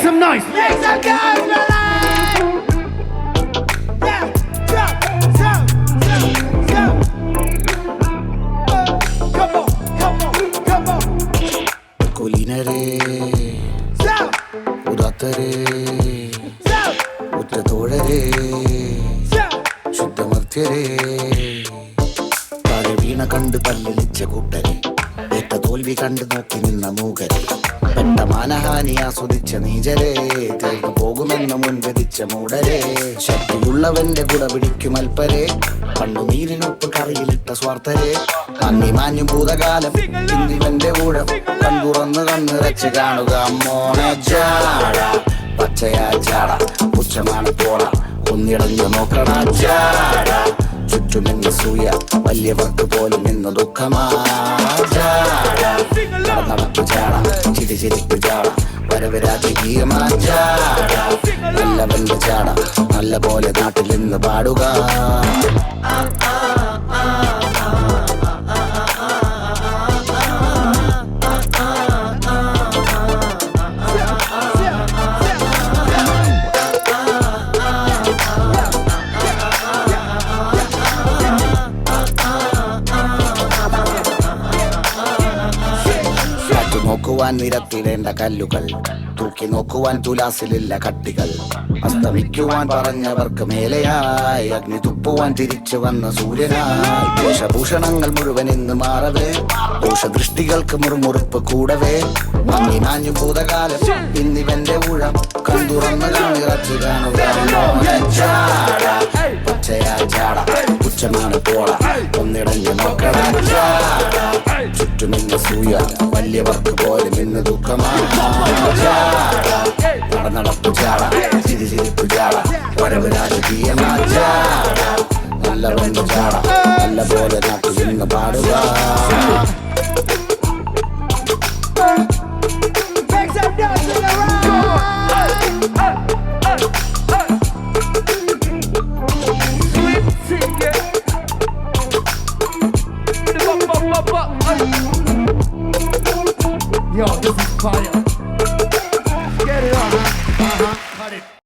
some noise. Make some noise, brother. Yeah, jump. Come on. കുലീനരേ Jump. ഉദാത്തരേ Jump. ഉറ്റതോഴരേ ശുദ്ധമർത്യരേ താഴെ വീണ കണ്ട് പല്ലിളിച്ച കൂട്ടരെ ഏറ്റ തോൽവി കണ്ട് നോക്കി നിന്ന മൂകരെ പെട്ട മാനഹാനി ആസ്വദിച്ച നീചരെ തീർന്നു പോകുമെന്ന് മുൻവിധിച്ച മൂടരെ ശക്തിയുള്ളവന്റെ കുട പിടിക്കും അൽപ്പരെ കണ്ണുനീരിനൊപ്പ് കറിയിലിട്ട സ്വാർത്ഥരെ നന്ദി മാഞ്ഞു ഭൂതകാലം ഇന്നിവന്റെ ഊഴം കൺതുറന്ന് കണ്ണിറച്ച് കാണുക മോനെ ജാട പച്ചയാ ചാട പുച്ഛമാണ് പോള ഒന്നിടഞ്ഞു നോക്കണ ചാട ചുറ്റുമെന്ന് സൂയ വലിയവർക്ക് പോലും ഇന്ന് ദുഃഖമാ നടപ്പ് ചാട ചിരിച്ചിരിപ്പ് ചാട വരവ് രാജകീയമാ ചാട നല്ലവന്റെ ചാട നല്ല പോലെ നാട്ടിൽ നിന്ന് പാടുക നോക്കുവാൻ നിരത്തിടേണ്ട കല്ലുകൾ തൂക്കി നോക്കുവാൻ തുലാസിലില്ല കട്ടികൾ അസ്തമിക്കുവാൻ പറഞ്ഞവർക്ക് മേലെയായി അഗ്നി തുപ്പുവാൻ തിരിച്ചു വന്ന സൂര്യനായി ദോഷഭൂഷണങ്ങൾ മുഴുവൻ ഇന്ന് മാറവേ ദോഷദൃഷ്ടികൾക്ക് മുറുമുറുപ്പ് കൂടവേ മങ്ങി മാഞ്ഞു ഭൂതകാലം ഇന്നിവന്റെ ഊഴം കണ്ടുറന്ന് കാണിറച്ചു കാണുക പച്ചയാ ചാട പുച്ഛമാണ് പോള ഒന്നിടഞ്ഞ് നോക്കണ ചാട ചുറ്റുമിന്ന് സൂയ വലിയവർക്ക് പോലും ഇന്ന് ദുഃഖമാണ് നടപ്പ് ചാട ചിരിച്ചിരിപ്പ് ചാട വരവ് രാജകീയമാ ചാട നല്ലവന്റെ ചാട നല്ല പോലെ നാട്ടിൽ നിന്ന് പാടുക Make some noise in the room. Yo, this is fire. Get it on. Cut it.